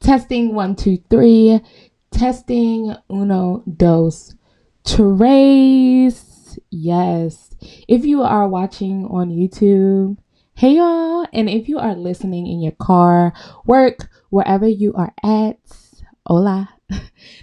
Testing 1, 2, 3. Testing uno dos tres. Yes. If you are watching on YouTube, hey y'all. And if you are listening in your car, work, wherever you are at, hola.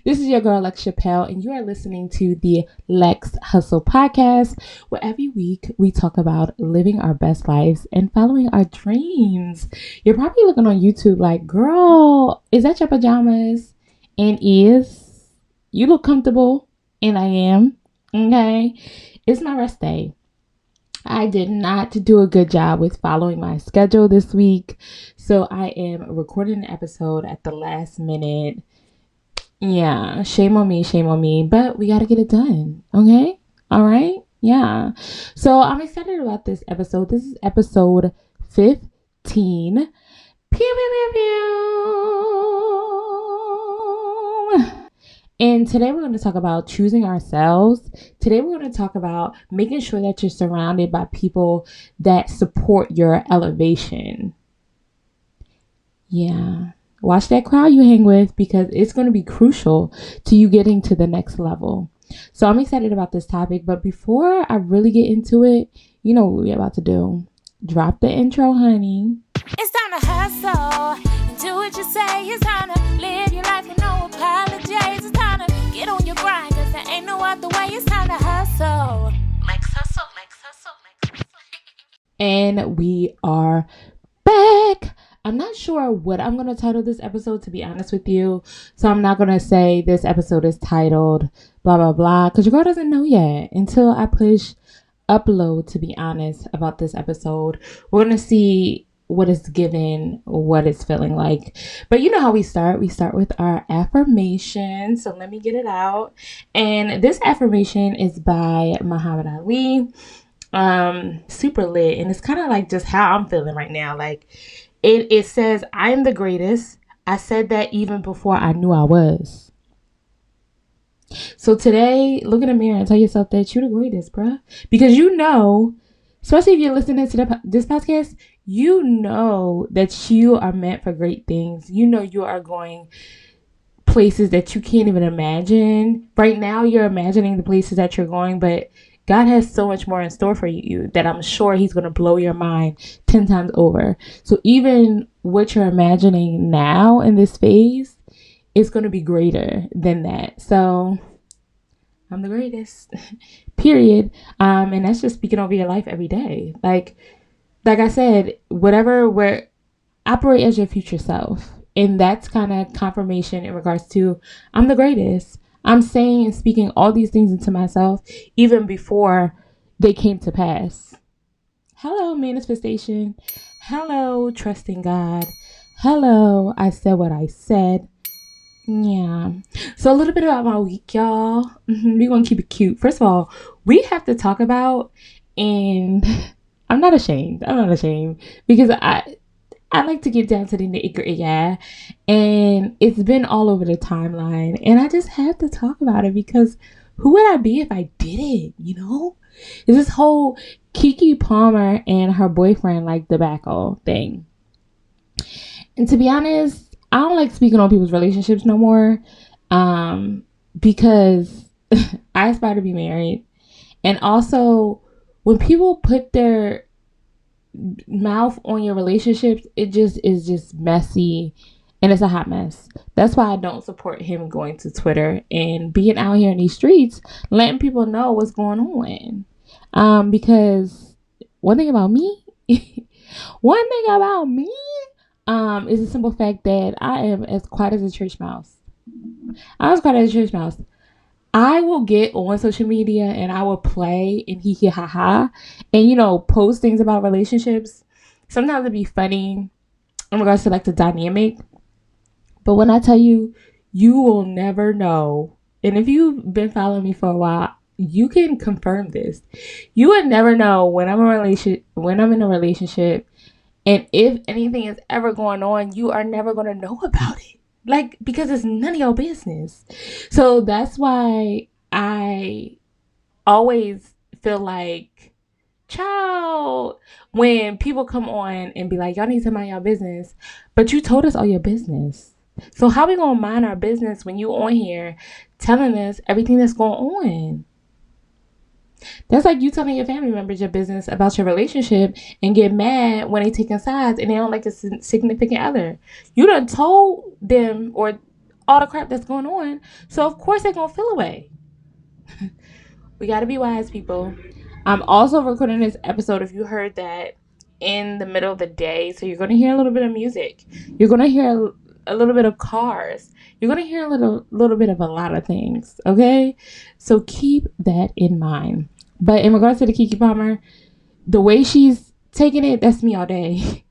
This is your girl Lex Chappelle, and you are listening to the Lex Hustle Podcast, where every week we talk about living our best lives and following our dreams. You're probably looking on YouTube like, girl, is that your pajamas? And is you look comfortable? And I am. Okay. It's my rest day. I did not do a good job with following my schedule this week. So I am recording an episode at the last minute. Yeah, shame on me, shame on me. But we got to get it done. Okay? All right? Yeah. So I'm excited about this episode. This is episode 15. Pew, pew, pew, pew. And today we're going to talk about choosing ourselves. Today we're going to talk about making sure that you're surrounded by people that support your elevation. Yeah. Watch that crowd you hang with because it's going to be crucial to you getting to the next level. So I'm excited about this topic. But before I really get into it, you know what we're about to do. Drop the intro, honey. It's time to hustle. Do what you say. It's time to live your life with no apologies. It's time to get on your grind because there ain't no other way. It's time to hustle. Lex hustle, Lex hustle, Lex hustle. And we are back. I'm not sure what I'm going to title this episode, to be honest with you. So I'm not going to say this episode is titled blah, blah, blah, because your girl doesn't know yet until I push upload, to be honest, about this episode. We're going to see what it's given, what it's feeling like. But you know how we start. We start with our affirmation. So let me get it out. And this affirmation is by Muhammad Ali. Super lit. And it's kind of like just how I'm feeling right now. Like, it says, I am the greatest. I said that even before I knew I was. So today, look in the mirror and tell yourself that you're the greatest, bruh. Because you know, especially if you're listening to this podcast, you know that you are meant for great things. You know you are going places that you can't even imagine. Right now, you're imagining the places that you're going, but God has so much more in store for you that I'm sure he's going to blow your mind 10 times over. So even what you're imagining now in this phase is going to be greater than that. So I'm the greatest, period. And that's just speaking over your life every day. Like I said, operate as your future self. And that's kind of confirmation in regards to I'm the greatest. I'm saying and speaking all these things into myself even before they came to pass. Hello, manifestation. Hello, trusting God. Hello, I said what I said. Yeah. So a little bit about my week, y'all. We're going to keep it cute. First of all, we have to talk about, and I'm not ashamed because I like to get down to the nitty-gritty, yeah. And it's been all over the timeline. And I just have to talk about it because who would I be if I didn't, you know? It's this whole Keke Palmer and her boyfriend like debacle thing. And to be honest, I don't like speaking on people's relationships no more because I aspire to be married. And also, when people put their mouth on your relationships, it just is just messy and it's a hot mess. That's why I don't support him going to Twitter and being out here in these streets letting people know what's going on. Because one thing about me is the simple fact that I am as quiet as a church mouse. I will get on social media and I will play and hee hee ha ha and post things about relationships. Sometimes it'd be funny in regards to like the dynamic. But when I tell you, you will never know. And if you've been following me for a while, you can confirm this. You would never know when I'm in a relationship, and if anything is ever going on, you are never going to know about it. Like, because it's none of your business. So that's why I always feel like Child, when people come on and be like, y'all need to mind your business, but you told us all your business. So how we gonna mind our business when you on here telling us everything that's going on? That's like you telling your family members your business about your relationship and get mad when they taking sides and they don't like a significant other. You done told them or all the crap that's going on, so of course they're gonna feel away. We gotta be wise, people. I'm also recording this episode, if you heard that, in the middle of the day, so you're gonna hear a little bit of music. You're gonna hear a little bit of cars. You're gonna hear a little bit of a lot of things. Okay, so keep that in mind. But in regards to the Keke Palmer, the way she's taking it, that's me all day.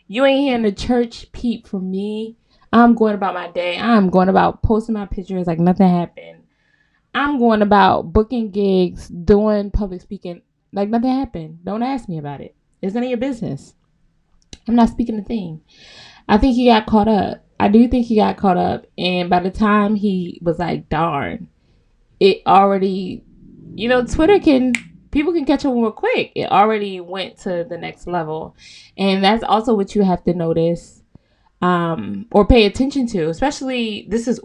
You ain't hearing the church peep from me. I'm going about my day. I'm going about posting my pictures like nothing happened. I'm going about booking gigs, doing public speaking like nothing happened. Don't ask me about it. It's none of your business. I'm not speaking a thing. I think he got caught up. I do think he got caught up. And by the time he was like, darn, it already, Twitter people can catch on real quick. It already went to the next level. And that's also what you have to notice or pay attention to. Especially, this is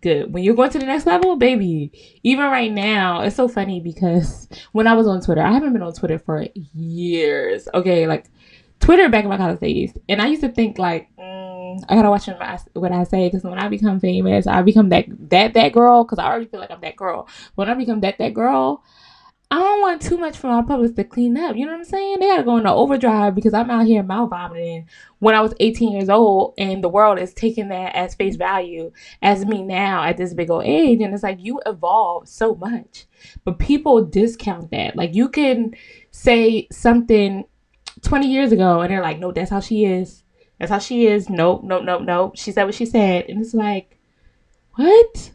good. When you're going to the next level, baby, even right now, it's so funny because when I was on Twitter, I haven't been on Twitter for years. Okay, like Twitter back in my college days. And I used to think like, I gotta watch what I say because when I become famous, I become that girl because I already feel like I'm that girl. When I become that girl, I don't want too much for my public to clean up. You know what I'm saying? They gotta go into overdrive because I'm out here mouth vomiting when I was 18 years old and the world is taking that as face value as me now at this big old age. And it's like you evolve so much. But people discount that. Like you can say something 20 years ago and they're like, no, that's how she is. That's how she is. Nope. She said what she said. And it's like, what?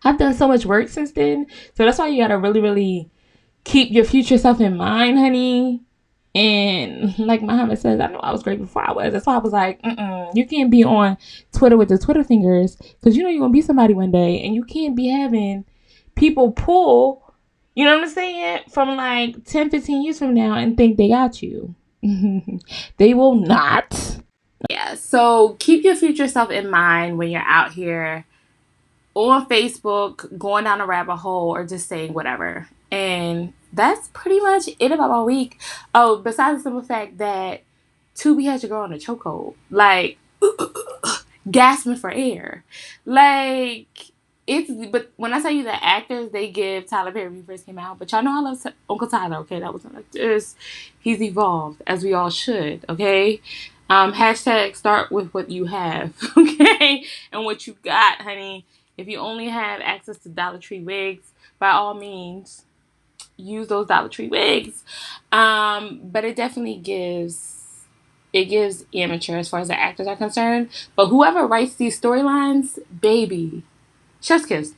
I've done so much work since then. So that's why you gotta really, really keep your future self in mind, honey. And like Muhammad says, I know I was great before I was. That's why I was like, you can't be on Twitter with the Twitter fingers because you know you're gonna be somebody one day, and you can't be having people pull, you know what I'm saying, from like 10, 15 years from now and think they got you. They will not. Yeah, so keep your future self in mind when you're out here on Facebook, going down a rabbit hole, or just saying whatever. And that's pretty much it about my week. Oh, besides the simple fact that Tubi has your girl in a chokehold. Like, gasping for air. Like, but when I tell you the actors, they give Tyler Perry when he first came out. But y'all know I love Uncle Tyler, okay? That wasn't like this. He's evolved, as we all should, okay? Hashtag start with what you have, okay? And what you got, honey. If you only have access to Dollar Tree wigs, by all means, use those Dollar Tree wigs. But it definitely gives amateur as far as the actors are concerned. But whoever writes these storylines, baby, chef's kiss.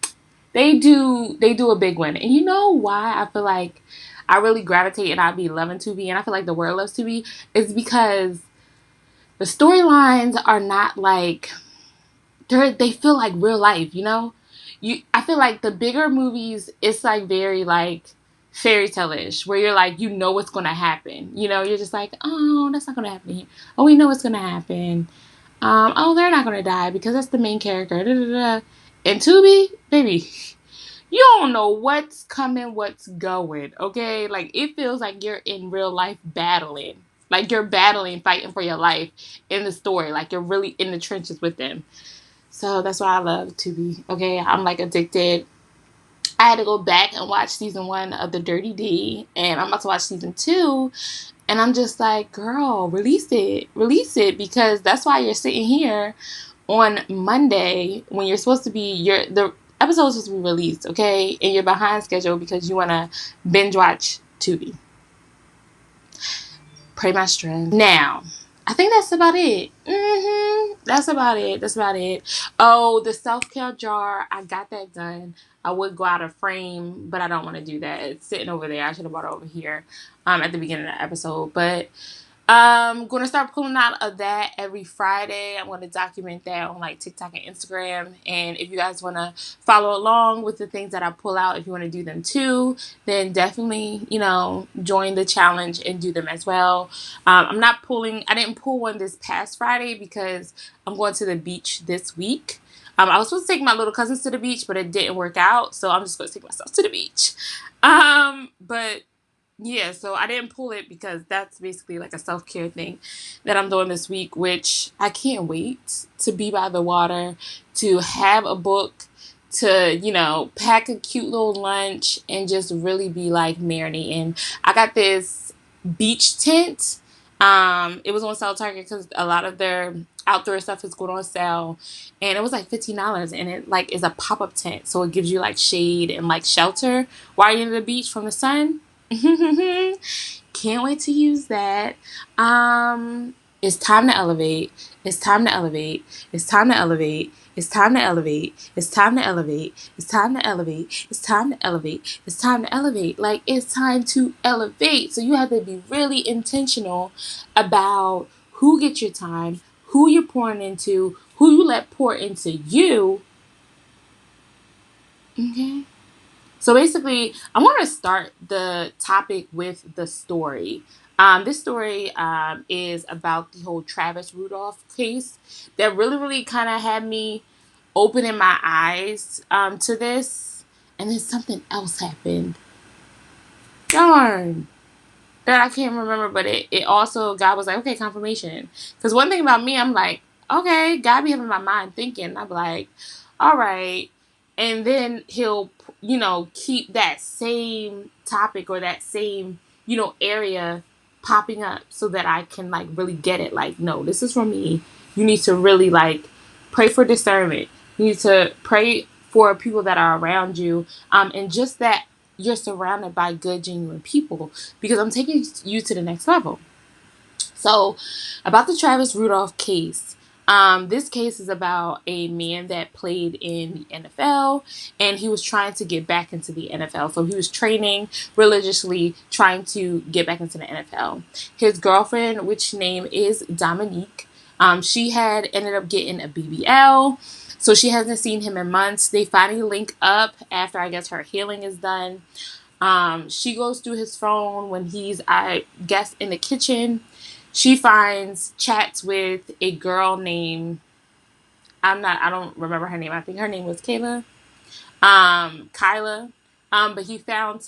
They do a big one. And you know why I feel like I really gravitate and I be loving Tubi and I feel like the world loves Tubi is because the storylines are not like they feel like real life, you know? I feel like the bigger movies, it's like very like fairy tale-ish, where you're like, you know what's gonna happen. You know, you're just like, oh, that's not gonna happen here. Oh, we know what's gonna happen. Oh, they're not gonna die because that's the main character. Da, da, da. And Tubi, baby, you don't know what's coming, what's going, okay? Like, it feels like you're in real life battling. Like, you're battling, fighting for your life in the story. Like, you're really in the trenches with them. So that's why I love Tubi. Okay, I'm like addicted. I had to go back and watch season 1 of The Dirty D, and I'm about to watch season 2, and I'm just like, girl, release it, because that's why you're sitting here on Monday when you're supposed to be the episode is supposed to be released, okay, and you're behind schedule because you want to binge watch Tubi. Pray my strength. Now, I think that's about it. That's about it. Oh, the self-care jar. I got that done. I would go out of frame, but I don't want to do that. It's sitting over there. I should have brought it over here at the beginning of the episode. But I'm going to start pulling out of that every Friday. I'm going to document that on like TikTok and Instagram. And if you guys want to follow along with the things that I pull out, if you want to do them too, then definitely, join the challenge and do them as well. I didn't pull one this past Friday because I'm going to the beach this week. I was supposed to take my little cousins to the beach, but it didn't work out. So I'm just going to take myself to the beach. But yeah, so I didn't pull it because that's basically like a self-care thing that I'm doing this week, which I can't wait to be by the water, to have a book, to, pack a cute little lunch and just really be like marinating. I got this beach tent. It was on sale at Target because a lot of their outdoor stuff is going on sale, and it was like $15, and it like is a pop-up tent, so it gives you like shade and like shelter while you're in the beach from the sun. Can't wait to use that. It's time to elevate. It's time to elevate. It's time to elevate. It's time to elevate. It's time to elevate. It's time to elevate. It's time to elevate. It's time to elevate. Like, it's time to elevate. So you have to be really intentional about who gets your time, who you're pouring into, who you let pour into you. Okay. So basically, I want to start the topic with the story. This story is about the whole Travis Rudolph case that really, really kind of had me opening my eyes to this. And then something else happened. Darn. That I can't remember, but it also, God was like, okay, confirmation. Because one thing about me, I'm like, okay, God be having my mind thinking. I'm like, all right. And then he'll, keep that same topic or that same, area popping up so that I can like really get it. Like, no, this is from me. You need to really like pray for discernment. You need to pray for people that are around you. And just that you're surrounded by good, genuine people, because I'm taking you to the next level. So, about the Travis Rudolph case. This case is about a man that played in the NFL, and he was trying to get back into the NFL. So he was training religiously, trying to get back into the NFL. His girlfriend, which name is Dominique, she had ended up getting a BBL. So she hasn't seen him in months. They finally link up after, I guess, her healing is done. She goes through his phone when he's, I guess, in the kitchen. She finds chats with a girl named, I don't remember her name. I think her name was Kyla. But she found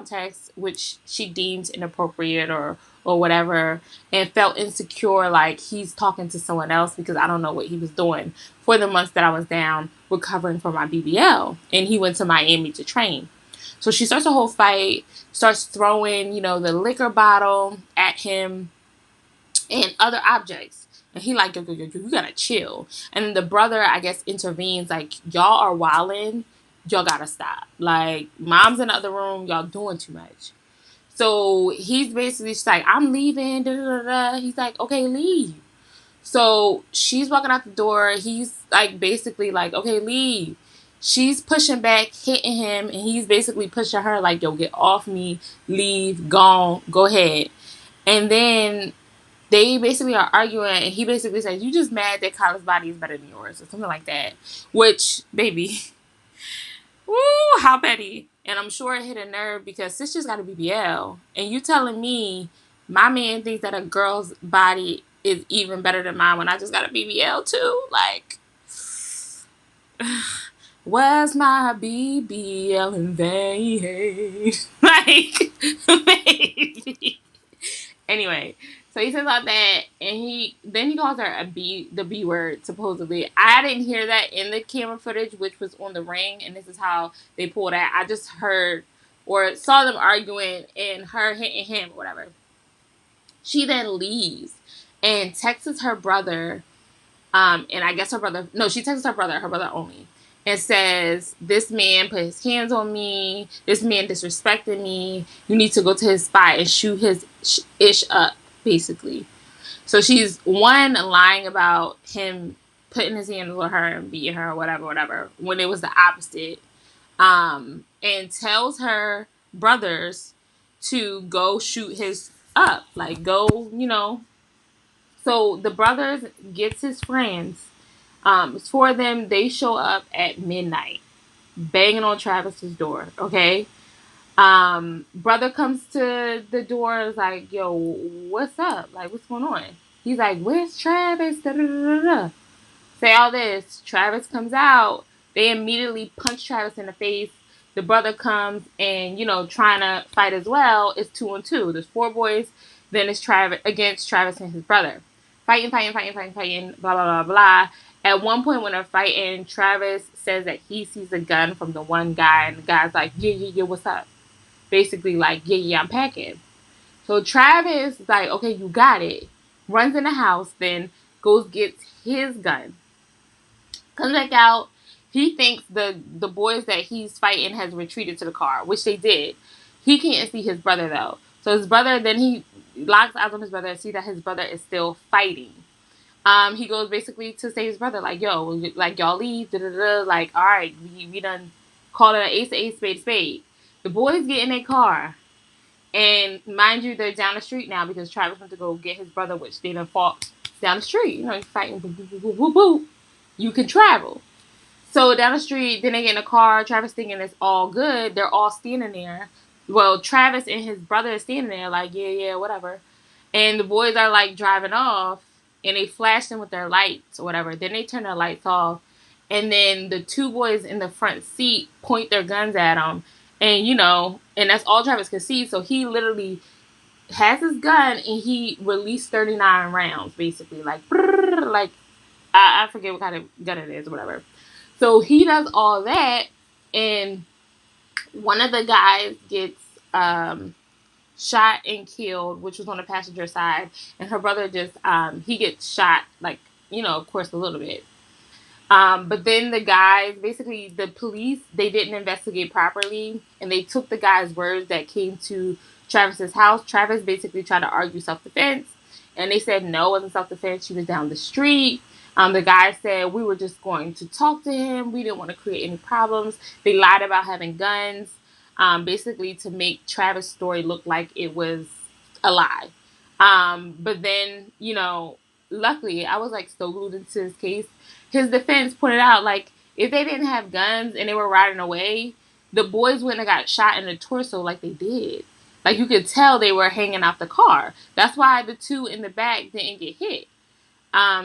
text which she deemed inappropriate or whatever, and felt insecure like he's talking to someone else because I don't know what he was doing for the months that I was down recovering from my BBL, and he went to Miami to train. So she starts a whole fight, starts throwing, the liquor bottle at him and other objects. And he like, yo, you gotta chill. And then the brother, I guess, intervenes like, y'all are wilding. Y'all gotta stop. Like, mom's in the other room. Y'all doing too much. So he's basically just like, I'm leaving. Da, da, da, da. He's like, okay, leave. So she's walking out the door. He's like, basically like, okay, leave. She's pushing back, hitting him. And he's basically pushing her like, yo, get off me. Leave. Gone. Go ahead. And then they basically are arguing, and he basically says, you just mad that Kyla's body is better than yours, or something like that. Which, baby, woo, how petty. And I'm sure it hit a nerve because sis just got a BBL. And you telling me my man thinks that a girl's body is even better than mine when I just got a BBL too? Like, where's my BBL in vain? Like, baby. Anyway, so he says about that, and he calls her the B word, supposedly. I didn't hear that in the camera footage, which was on the ring, and this is how they pulled that. I just heard or saw them arguing and her hitting him or whatever. She then leaves and texts her brother, and I guess she texts her brother only, and says, this man put his hands on me, this man disrespected me, you need to go to his spot and shoot his ish up, basically. So she's, one, lying about him putting his hands on her and beating her or whatever, when it was the opposite, and tells her brothers to go shoot his up? Like, go, So the brothers gets his friends. It's for them. They show up at midnight, banging on Travis's door. Okay. Brother comes to the door. Is like, yo, what's up? Like, what's going on? He's like, where's Travis? Da, da, da, da. Say all this. Travis comes out. They immediately punch Travis in the face. The brother comes and, trying to fight as well. It's 2-on-2. There's 4 boys. Then it's Travis against Travis and his brother. Fighting, blah, blah, blah, blah. At one point when they're fighting, Travis says that he sees a gun from the one guy. And the guy's like, yeah, what's up? Basically like, yeah, I'm packing. So Travis is like, okay, you got it. Runs in the house, then goes gets his gun. Comes back out. He thinks the boys that he's fighting has retreated to the car, which they did. He can't see his brother though. So his brother, then he locks eyes on his brother and sees that his brother is still fighting. He goes basically to save his brother, like, yo, like, y'all leave, like, all right, we done called it an ace, spade. The boys get in a car, and mind you, they're down the street now because Travis went to go get his brother, which they done fought down the street. He's fighting, boop. You can travel. So down the street, then they get in a car. Travis thinking it's all good. They're all standing there. Well, Travis and his brother are standing there like, yeah, whatever. And the boys are like driving off, and they flash them with their lights or whatever. Then they turn their lights off. And then the 2 boys in the front seat point their guns at them. And, and that's all Travis could see. So he literally has his gun and he released 39 rounds, basically. Like, I forget what kind of gun it is or whatever. So he does all that, and one of the guys gets shot and killed, which was on the passenger side, and her brother just, he gets shot, like, of course, a little bit. But then the guys, basically the police, they didn't investigate properly, and they took the guy's words that came to Travis's house. Travis basically tried to argue self-defense, and they said no, it wasn't self-defense. She was down the street. The guy said, we were just going to talk to him. We didn't want to create any problems. They lied about having guns, basically to make Travis' story look like it was a lie. But then, luckily, I was like so glued into his case. His defense pointed out, like, if they didn't have guns and they were riding away, the boys wouldn't have got shot in the torso like they did. Like, you could tell they were hanging out the car. That's why the 2 in the back didn't get hit.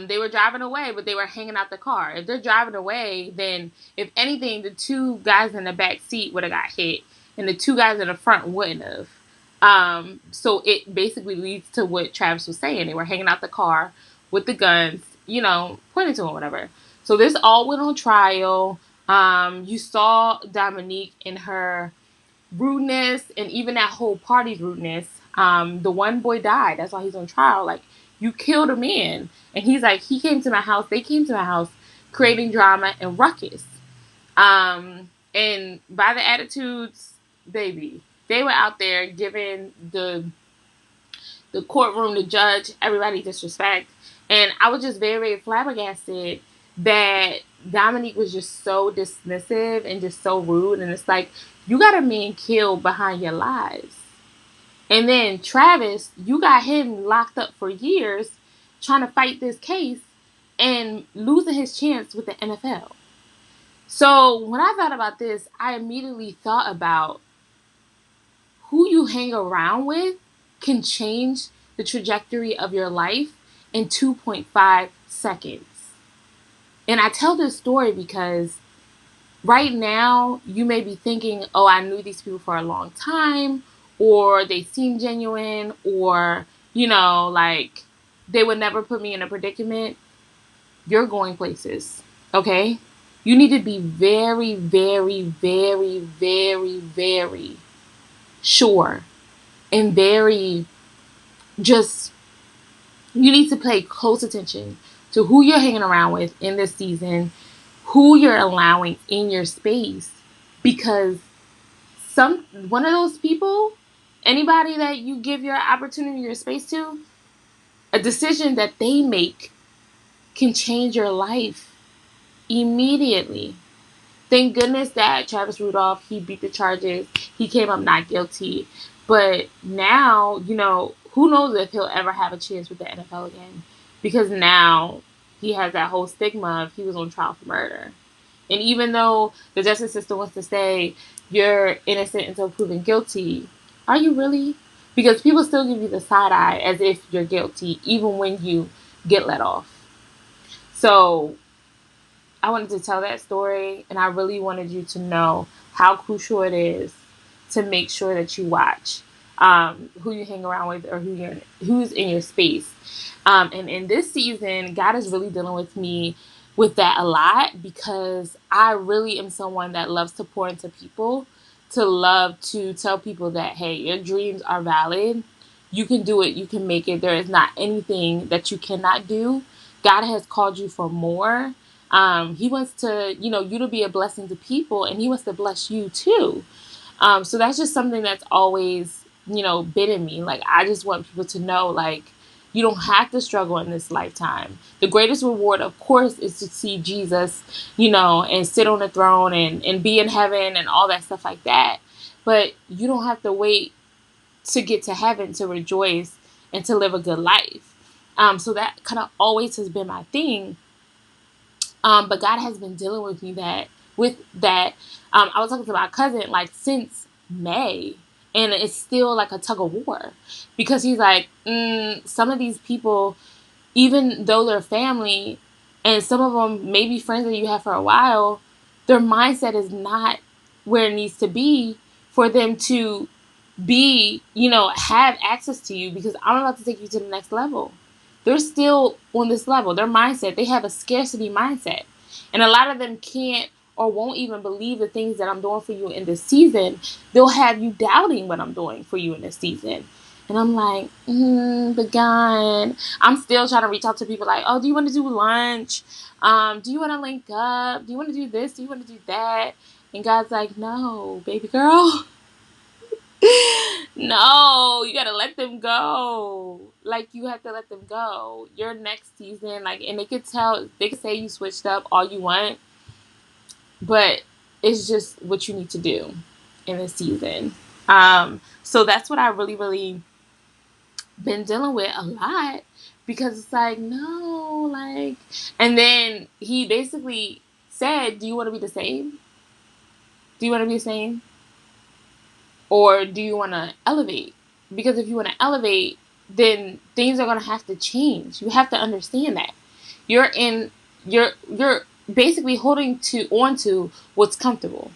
They were driving away, but they were hanging out the car. If they're driving away, then if anything, the 2 guys in the back seat would have got hit, and the 2 guys in the front wouldn't have. So it basically leads to what Travis was saying. They were hanging out the car with the guns, pointing to him, whatever. So this all went on trial. You saw Dominique in her rudeness, and even that whole party's rudeness. The one boy died. That's why he's on trial. Like, you killed a man. And he's like, he came to my house. They came to my house creating drama and ruckus. And by the attitudes, baby, they were out there giving the courtroom, the judge, everybody disrespect. And I was just very, very flabbergasted that Dominique was just so dismissive and just so rude. And it's like, you got a man killed behind your lies. And then Travis, you got him locked up for years trying to fight this case and losing his chance with the NFL. So when I thought about this, I immediately thought about who you hang around with can change the trajectory of your life in 2.5 seconds. And I tell this story because right now you may be thinking, oh, I knew these people for a long time, or they seem genuine, or, like, they would never put me in a predicament. You're going places, okay? You need to be very, very, very, very, very sure and very just, you need to pay close attention to who you're hanging around with in this season, who you're allowing in your space, because one of those people, anybody that you give your opportunity, your space to, a decision that they make can change your life immediately. Thank goodness that Travis Rudolph, he beat the charges. He came up not guilty. But now, who who knows if he'll ever have a chance with the NFL again, because now he has that whole stigma of he was on trial for murder. And even though the justice system wants to say you're innocent until proven guilty, are you really? Because people still give you the side eye as if you're guilty, even when you get let off. So I wanted to tell that story, and I really wanted you to know how crucial it is to make sure that you watch who you hang around with or who's in your space. And in this season, God is really dealing with me with that a lot, because I really am someone that loves to pour into people, to love to tell people that, hey, your dreams are valid. You can do it. You can make it. There is not anything that you cannot do. God has called you for more. He wants to, you to be a blessing to people, and he wants to bless you too. So that's just something that's always, been in me. Like, I just want people to know, like, you don't have to struggle in this lifetime. The greatest reward, of course, is to see Jesus, and sit on the throne and be in heaven and all that stuff like that. But you don't have to wait to get to heaven to rejoice and to live a good life. So that kind of always has been my thing. But God has been dealing with me with that. I was talking to my cousin like since May, and it's still like a tug of war, because he's like, some of these people, even though they're family, and some of them may be friends that you have for a while, their mindset is not where it needs to be for them to be, have access to you, because I'm about to take you to the next level. They're still on this level. Their mindset, they have a scarcity mindset. And a lot of them can't or won't even believe the things that I'm doing for you in this season. They'll have you doubting what I'm doing for you in this season. And I'm like, but God, I'm still trying to reach out to people like, oh, do you want to do lunch? Do you want to link up? Do you want to do this? Do you want to do that? And God's like, no, baby girl. No, you gotta let them go. Like, you have to let them go. Your next season, like, and they could say you switched up all you want, but it's just what you need to do in this season. So that's what I really, really been dealing with a lot, because it's like, no, like, and then he basically said, do you want to be the same? Do you want to be the same? Or do you want to elevate? Because if you want to elevate, then things are going to have to change. You have to understand that. You're basically holding on to what's comfortable.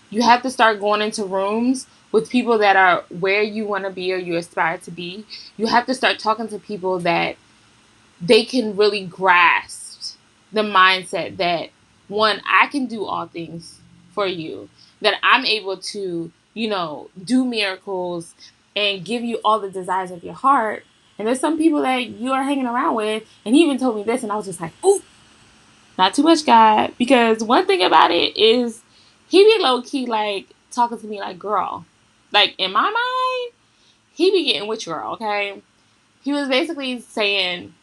You have to start going into rooms with people that are where you want to be or you aspire to be. You have to start talking to people that they can really grasp the mindset that, one, I can do all things for you, that I'm able to, do miracles and give you all the desires of your heart. And there's some people that you are hanging around with, and he even told me this, and I was just like, ooh, not too much, God. Because one thing about it is, he be low-key, like, talking to me like, girl. Like, in my mind, he be getting with girl, okay? He was basically saying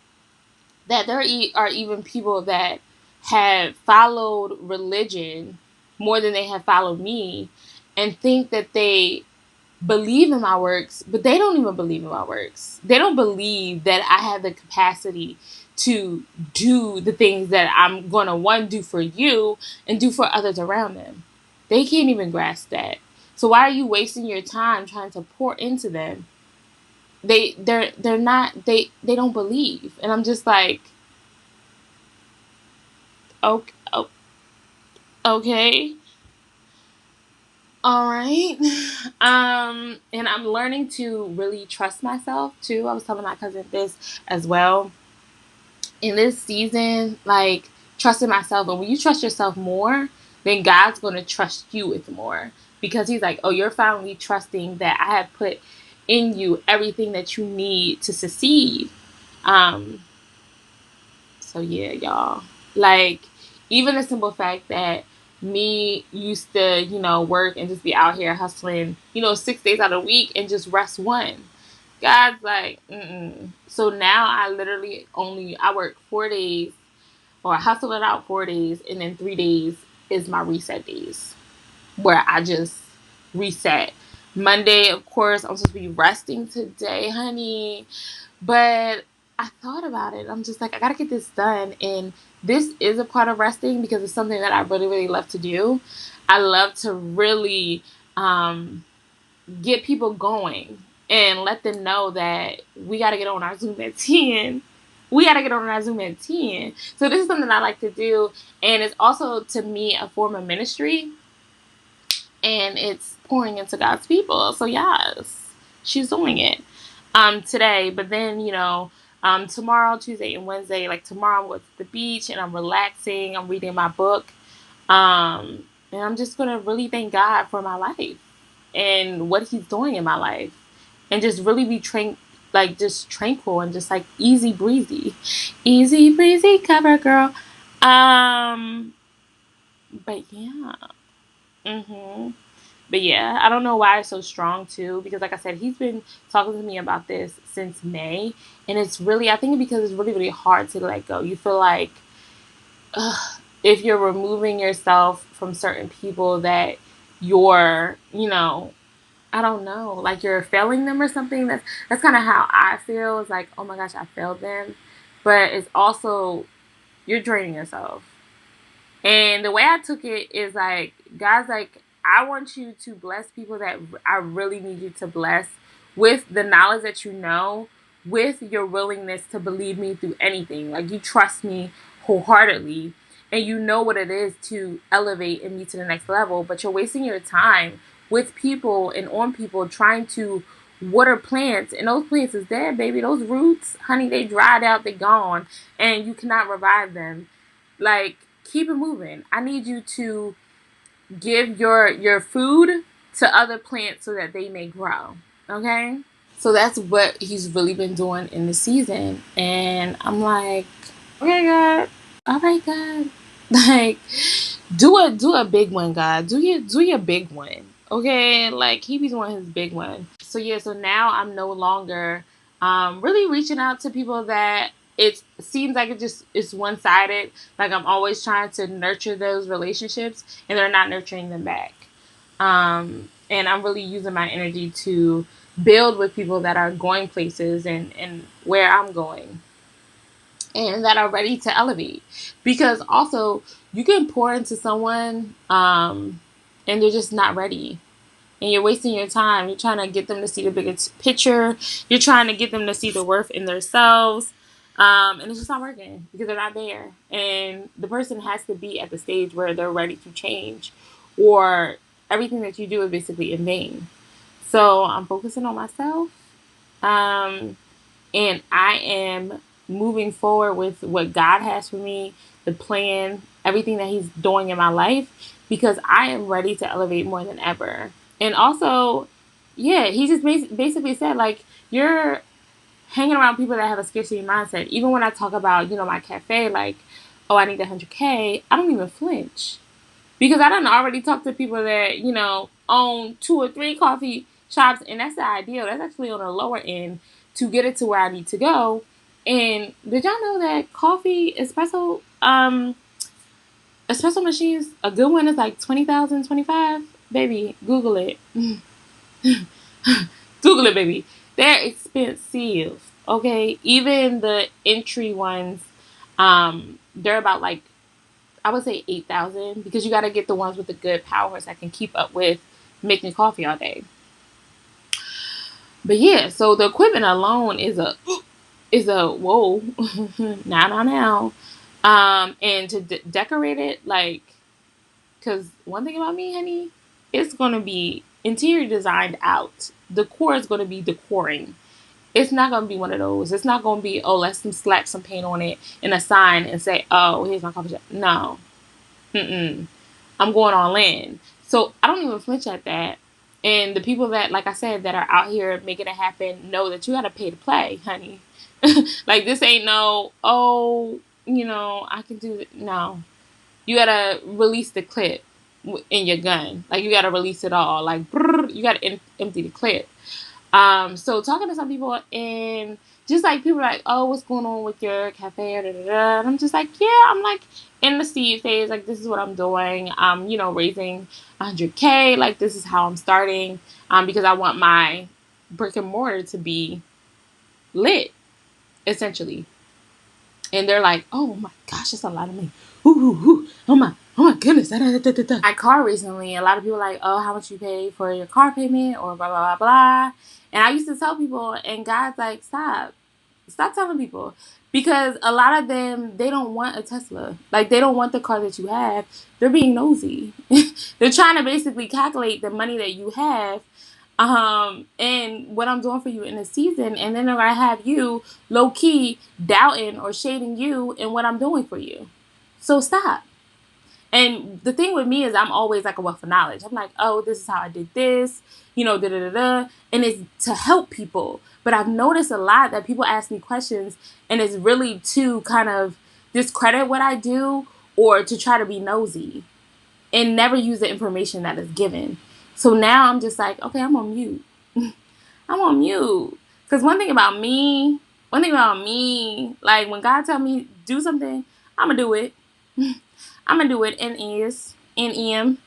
that there are even people that have followed religion more than they have followed me, and think that they believe in my works, but they don't even believe in my works. They don't believe that I have the capacity to do the things that I'm going to, one, do for you and do for others around them. They can't even grasp that. So why are you wasting your time trying to pour into them? They're not, they don't believe. And I'm just like, okay. All right. And I'm learning to really trust myself too. I was telling my cousin this as well. In this season, like, trusting myself. And when you trust yourself more, then God's going to trust you with more. Because he's like, oh, you're finally trusting that I have put in you everything that you need to succeed. So yeah, y'all. Like, even the simple fact that me used to, work and just be out here hustling, 6 days out of the week and just rest one. God's like, So now I literally I work 4 days, or I hustle it out 4 days, and then 3 days is my reset days, where I just reset Monday, of course, I'm supposed to be resting today, honey. But I thought about it. I'm just like, I gotta get this done. And this is a part of resting because it's something that I really, really love to do. I love to really get people going and let them know that we gotta get on our Zoom at 10. We gotta get on our Zoom at 10. So this is something I like to do. And it's also, to me, a form of ministry. And it's pouring into God's people. So yes, she's doing it today. But then, tomorrow, Tuesday and Wednesday, like tomorrow I'm going to the beach and I'm relaxing. I'm reading my book. And I'm just going to really thank God for my life and what he's doing in my life. And just really be just tranquil and just like easy breezy. Easy breezy cover girl. But yeah. But yeah, I don't know why it's so strong too, because like I said, he's been talking to me about this since May, and it's really, I think because it's really, really hard to let go. You feel like if you're removing yourself from certain people that you're, I don't know, like you're failing them or something. That's kind of how I feel. It's like, oh my gosh, I failed them, but it's also you're draining yourself. And the way I took it is like, God's like, I want you to bless people that I really need you to bless with the knowledge that you know, with your willingness to believe me through anything. Like, you trust me wholeheartedly and you know what it is to elevate and me to the next level, but you're wasting your time with people and on people trying to water plants, and those plants is dead, baby. Those roots, honey, they dried out, they gone, and you cannot revive them. Like, keep it moving. I need you to give your food to other plants so that they may grow. Okay? So that's what he's really been doing in the season. And I'm like, okay, God. All right, God. Like, do a big one, God. Do your big one. Okay? Like, he be doing his big one. So yeah, so now I'm no longer really reaching out to people that it seems like it's one sided. Like, I'm always trying to nurture those relationships and they're not nurturing them back. And I'm really using my energy to build with people that are going places and where I'm going and that are ready to elevate. Because also, you can pour into someone and they're just not ready. And you're wasting your time. You're trying to get them to see the bigger picture. You're trying to get them to see the worth in themselves. And it's just not working because they're not there. And the person has to be at the stage where they're ready to change, or everything that you do is basically in vain. So I'm focusing on myself. Um, and I am moving forward with what God has for me, the plan, everything that He's doing in my life, because I am ready to elevate more than ever. And also, yeah, He just basically said, like, you're hanging around people that have a scarcity mindset. Even when I talk about, my cafe, like, oh, I need 100K, I don't even flinch. Because I done already talked to people that, own 2 or 3 coffee shops, and that's the ideal. That's actually on the lower end to get it to where I need to go. And did y'all know that coffee espresso machines, a good one is like 20,000, 25? Baby, Google it. Google it, baby. They're expensive. Okay? Even the entry ones, they're about like, I would say 8,000, because you got to get the ones with the good powers that can keep up with making coffee all day. But yeah, so the equipment alone is a whoa, now. And to decorate it, like, because one thing about me, honey, it's gonna be interior designed out. Decor is gonna be decoring. It's not gonna be one of those. It's not gonna be, oh, let's slap some paint on it and a sign and say, oh, here's my coffee shop. No. I'm going all in. So I don't even flinch at that. And the people that, like I said, that are out here making it happen know that you got to pay to play, honey. Like, this ain't no, oh, I can do it. No. You got to release the clip in your gun. Like, you got to release it all. Like, you got to empty the clip. So talking to some people, and just like people are like, oh, what's going on with your cafe? Da, da, da. And I'm just like, yeah, I'm like in the seed phase. Like, this is what I'm doing. I'm, raising 100K. Like, this is how I'm starting. Because I want my brick and mortar to be lit, essentially. And they're like, oh my gosh, that's a lot of money. Ooh, ooh, ooh. Oh my goodness. Da, da, da, da, da. My car recently, a lot of people are like, oh, how much you pay for your car payment or blah, blah, blah, blah. And I used to tell people, and God's like, stop telling people, because a lot of them, they don't want a Tesla. Like, they don't want the car that you have. They're being nosy. They're trying to basically calculate the money that you have, and what I'm doing for you in the season, and then they're gonna have you low key doubting or shading you and what I'm doing for you. So stop. And the thing with me is I'm always like a wealth of knowledge. I'm like, oh, this is how I did this, da da da da. And it's to help people. But I've noticed a lot that people ask me questions and it's really to kind of discredit what I do or to try to be nosy and never use the information that is given. So now I'm just like, okay, I'm on mute. I'm on mute. Because one thing about me, like when God tell me do something, I'm going to do it. I'm going to do it in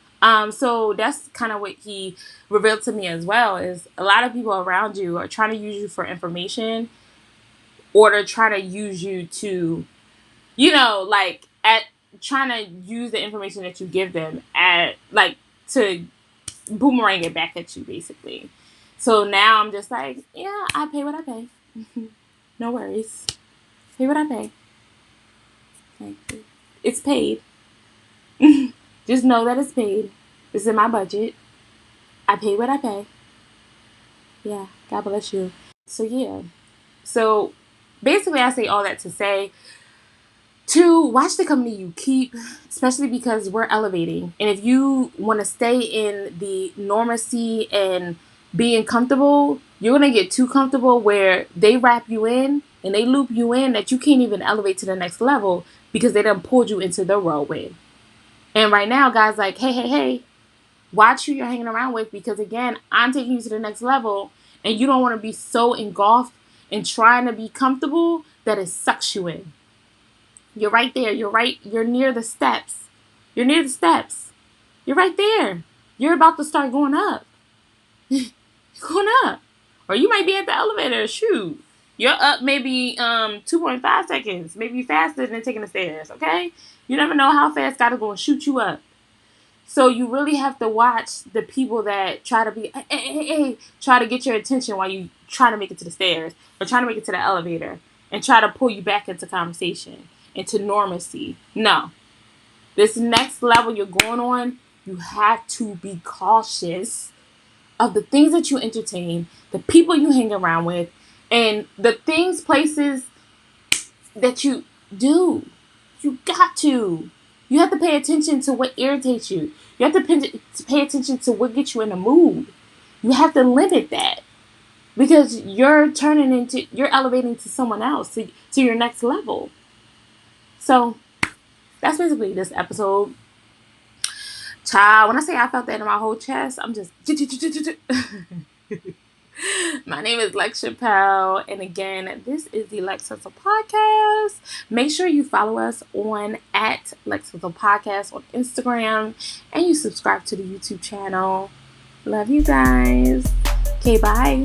so that's kind of what he revealed to me as well, is a lot of people around you are trying to use you for information or they're trying to use you to, trying to use the information that you give them to boomerang it back at you, basically. So now I'm just like, yeah, I pay what I pay. No worries. Pay what I pay. Like, it's paid. Just know that it's paid. It's in my budget. I pay what I pay. Yeah, God bless you. So yeah. So basically I say all that to say to watch the company you keep, especially because we're elevating. And if you want to stay in the normacy and being comfortable, you're going to get too comfortable where they wrap you in and they loop you in that you can't even elevate to the next level because they done pulled you into the whirlwind. And right now, guys, like, hey, watch who you're hanging around with, because again, I'm taking you to the next level and you don't want to be so engulfed and trying to be comfortable that it sucks you in. You're right there. You're near the steps. You're right there. You're about to start going up. Going up. Or you might be at the elevator. Shoot. You're up maybe 2.5 seconds. Maybe faster than taking the stairs, okay? You never know how fast God is going to shoot you up. So you really have to watch the people that try to be, try to get your attention while you try to make it to the stairs or trying to make it to the elevator and try to pull you back into conversation, into normacy. No. This next level you're going on, you have to be cautious of the things that you entertain, the people you hang around with, and the things, places that you do. You got to. You have to pay attention to what irritates you. You have to pay attention to what gets you in the mood. You have to limit that because you're elevating to someone else, to your next level. So that's basically this episode. Child, when I say I felt that in my whole chest, I'm just... My name is Lex Chappelle, and again, this is the Lex Hustle Podcast. Make sure you follow us on at Lex Hustle Podcast on Instagram, and you subscribe to the YouTube channel. Love you guys. Okay, bye.